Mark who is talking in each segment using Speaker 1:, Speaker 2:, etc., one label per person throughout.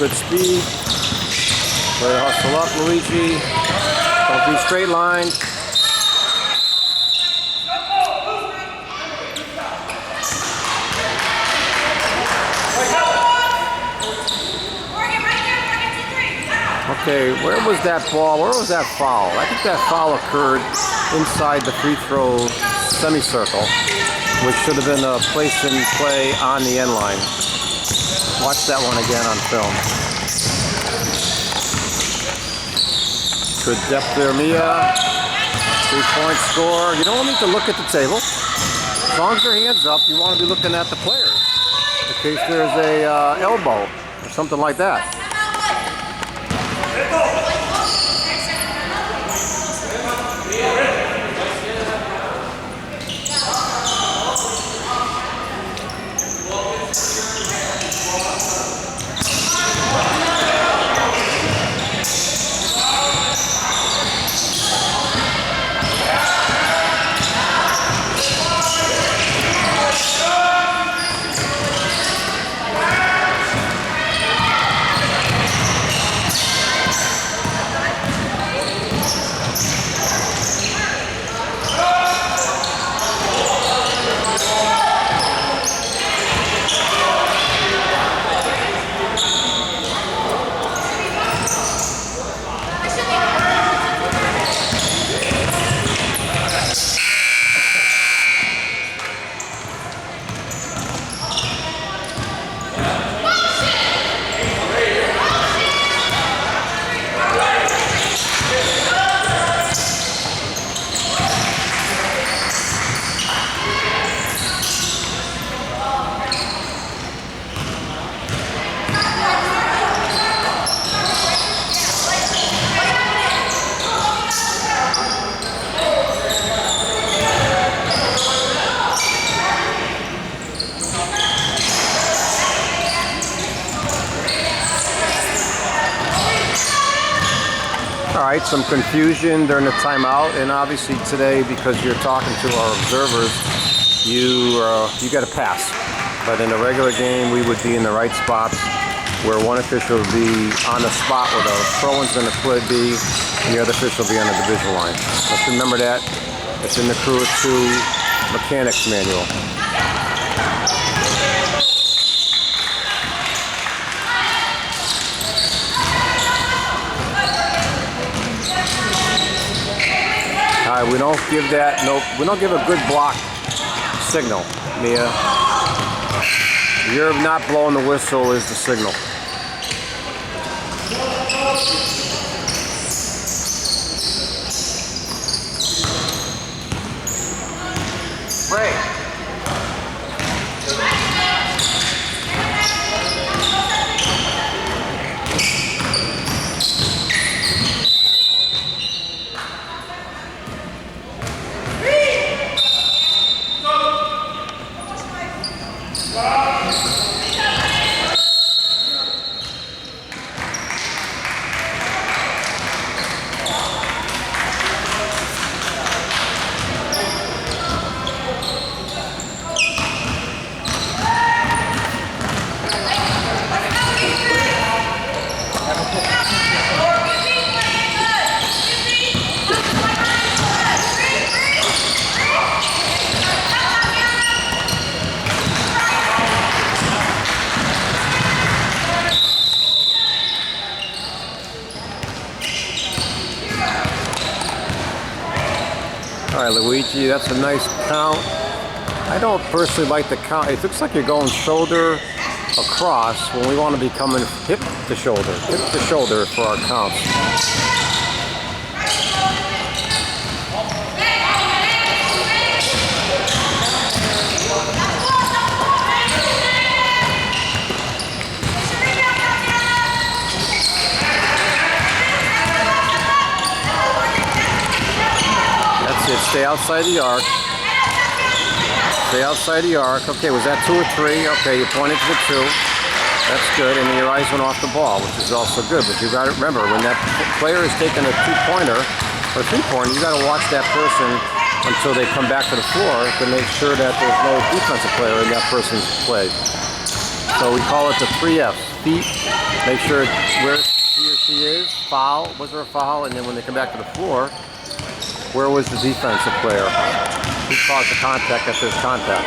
Speaker 1: Good speed. Way to hustle up, Luigi. Don't be straight lined. Okay, where was that ball? Where was that foul? I think that foul occurred inside the free throw semicircle, which should have been placed in play on the end line. Watch that one again on film. Good depth there, Mia. 3-point score. You don't need to look at the table. As long as your hand's up, you want to be looking at the players in case there's a elbow or something like that. Alright, some confusion during the timeout, and obviously today, because you're talking to our observers, you got a pass. But in a regular game, we would be in the right spots, where one official would be on the spot where the throw-in's going to be, and the other official will be on the division line. Let's remember that. It's in the Crew of Two Mechanics Manual. We don't give that, we don't give a good block signal, Mia. You're not blowing the whistle is the signal. Break. All right, Luigi, that's a nice count. I don't personally like the count. It looks like you're going shoulder across when we want to be coming hip to shoulder for our counts. Stay outside the arc. Stay outside the arc. Okay, was that 2 or 3? Okay, you pointed to the 2. That's good, and your eyes went off the ball, which is also good. But you got to remember, when that player is taking a 2-pointer or 3-pointer, you got to watch that person until they come back to the floor to make sure that there's no defensive player in that person's play. So we call it the 3 F's. Feet, make sure where he or she is. Foul, was there a foul? And then when they come back to the floor, where was the defensive player? Who caused the contact if there's contact?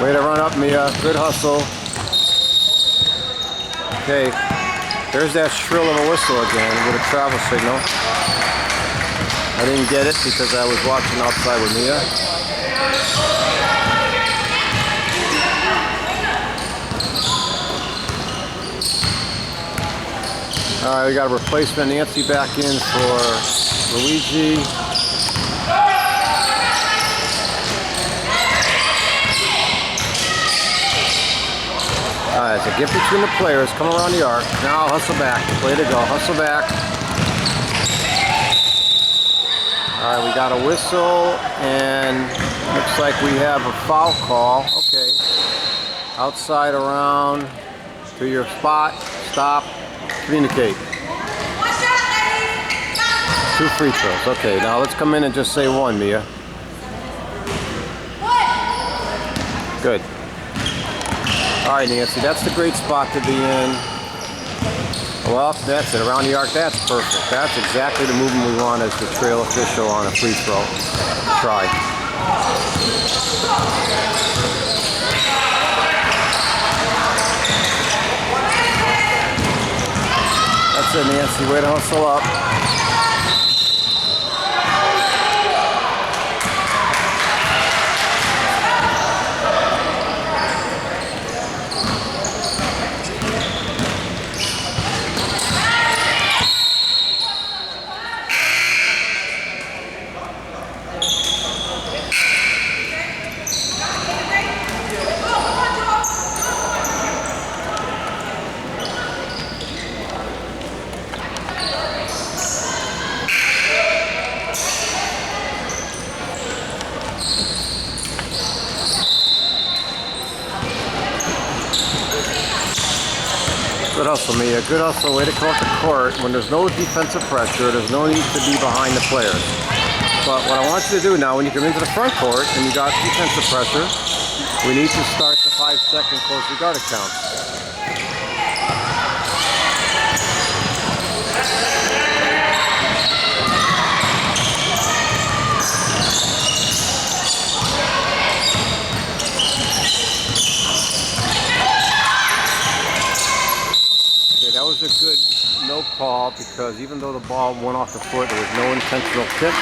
Speaker 1: Way to run up, Mia. Good hustle. Okay, there's that shrill of a whistle again with a travel signal. I didn't get it because I was watching outside with Mia. All right, we got a replacement. Nancy back in for Luigi. All right, it's a gift between the players. Come around the arc. Now hustle back. Way to go. Hustle back. All right, we got a whistle, and looks like we have a foul call. Okay. Outside around to your spot. Stop. Communicate. 2 free throws. Okay, now let's come in and just say 1, Mia. Good. All right, Nancy, that's the great spot to be in. Well, that's it. Around the arc, that's perfect. That's exactly the movement we want as the trail official on a free throw. Try. That's it, Nancy. Way to hustle up. Good hustle, Mia. Good hustle. Way to come up the court. When there's no defensive pressure, there's no need to be behind the players. But what I want you to do now, when you come into the front court and you got defensive pressure, we need to start the 5-second close regarded count. That was a good no call because even though the ball went off the foot, there was no intentional kick.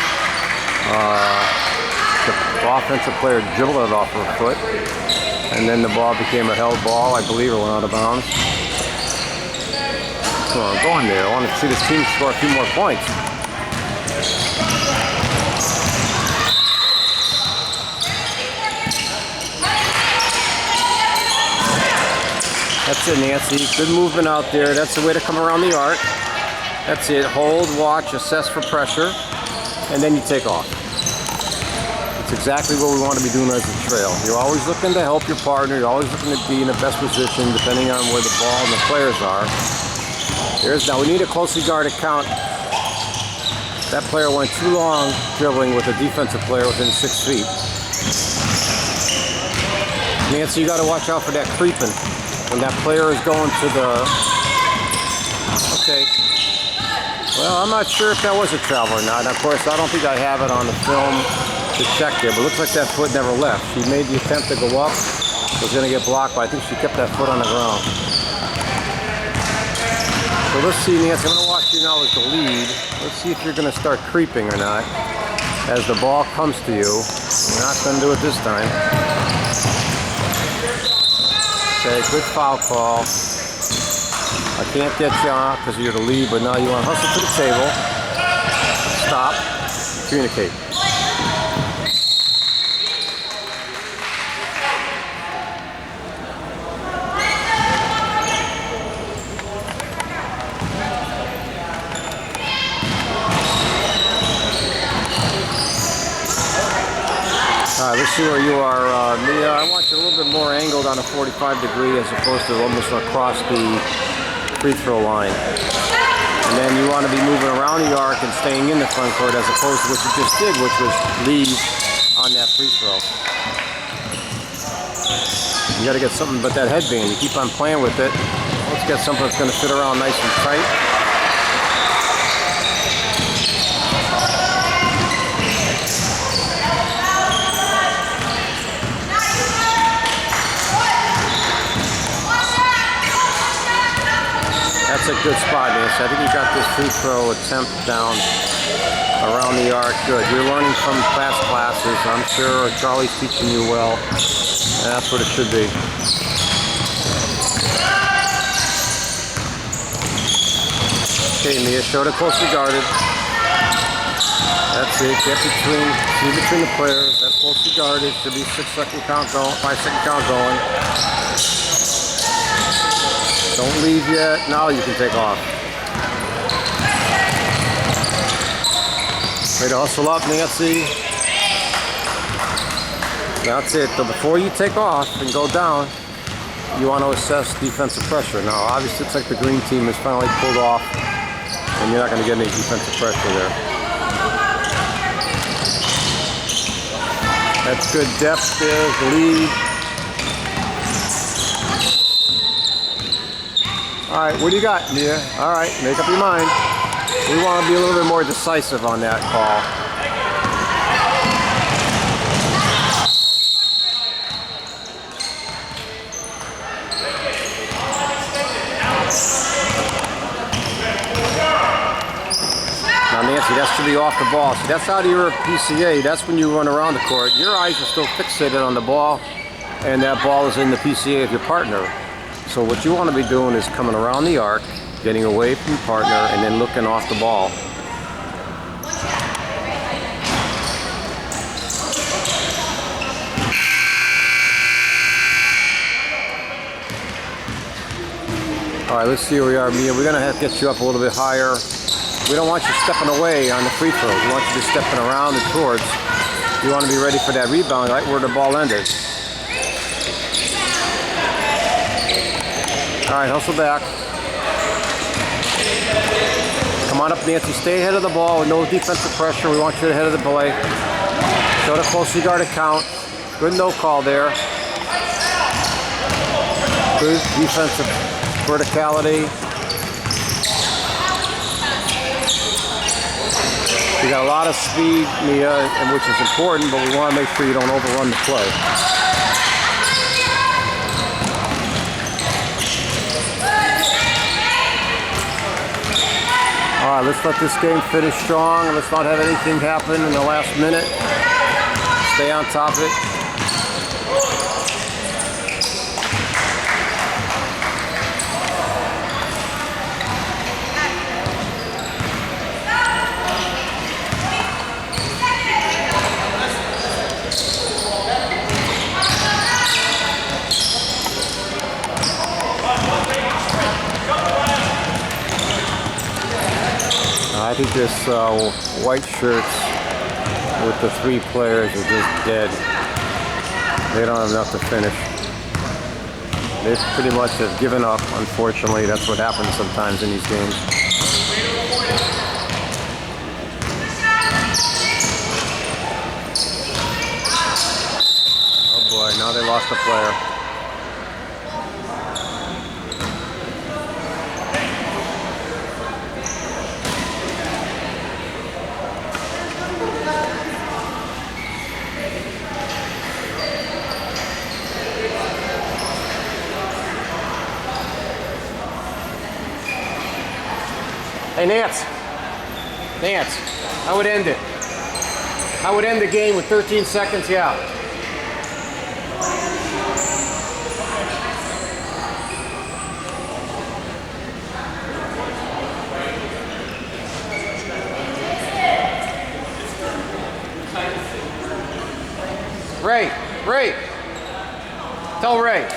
Speaker 1: The offensive player dribbled it off her foot, and then the ball became a held ball. I believe it went out of bounds. Come on, go in there. I want to see this team score a few more points. That's it, Nancy. Good movement out there. That's the way to come around the arc. That's it. Hold, watch, assess for pressure, and then you take off. It's exactly what we want to be doing as a trail. You're always looking to help your partner. You're always looking to be in the best position depending on where the ball and the players are. Now we need a closely guarded count. That player went too long dribbling with a defensive player within 6 feet. Nancy, you got to watch out for that creeping. When that player is going to the... Okay. Well, I'm not sure if that was a travel or not. Of course, I don't think I have it on the film to check there, but it looks like that foot never left. She made the attempt to go up. It was going to get blocked, but I think she kept that foot on the ground. So let's see, Nancy. I'm going to watch you now as the lead. Let's see if you're going to start creeping or not as the ball comes to you. You're not going to do it this time. Okay, good foul call. I can't get you on because you're the lead, but now you want to hustle to the table. Stop. Communicate. All right, let's see where you are, Mia. I want you a little bit more angled on a 45 degree as opposed to almost across the free throw line. And then you want to be moving around the arc and staying in the front court as opposed to what you just did, which was leave on that free throw. You got to get something but that headband. You keep on playing with it. Let's get something that's going to fit around nice and tight. That's a good spot, Nancy. I think you got this free throw attempt down around the arc. Good. You're learning from past classes. I'm sure Charlie's teaching you well. And that's what it should be. Okay, Mia, shoulder closely guarded. That's it. Get between the players. That's closely guarded. Should be 6-second count going. 5-second count going. Don't leave yet. Now you can take off. Way to hustle up, Nancy. That's it. So before you take off and go down, you want to assess defensive pressure. Now, obviously, it's like the green team has finally pulled off, and you're not going to get any defensive pressure there. That's good depth there, the lead. All right, what do you got, Mia? All right, make up your mind. We want to be a little bit more decisive on that call. Now, Nancy, that's to be off the ball. See, that's out of your PCA. That's when you run around the court. Your eyes are still fixated on the ball, and that ball is in the PCA of your partner. So what you want to be doing is coming around the arc, getting away from your partner, and then looking off the ball. All right, let's see where we are, Mia. We're going to have to get you up a little bit higher. We don't want you stepping away on the free throws. We want you just stepping around and towards. You want to be ready for that rebound right where the ball ended. All right, hustle back. Come on up, Nancy. Stay ahead of the ball with no defensive pressure. We want you ahead of the play. Show the closely guarded count. Good no call there. Good defensive verticality. You got a lot of speed, Mia, and which is important, but we want to make sure you don't overrun the play. All right, let's let this game finish strong. Let's not have anything happen in the last minute. Stay on top of it. I think this white shirts with the three players are just dead. They don't have enough to finish. They pretty much have given up, unfortunately. That's what happens sometimes in these games. Oh boy, now they lost a player. Hey, Nance, I would end it. I would end the game with 13 seconds, yeah. Ray, tell Ray.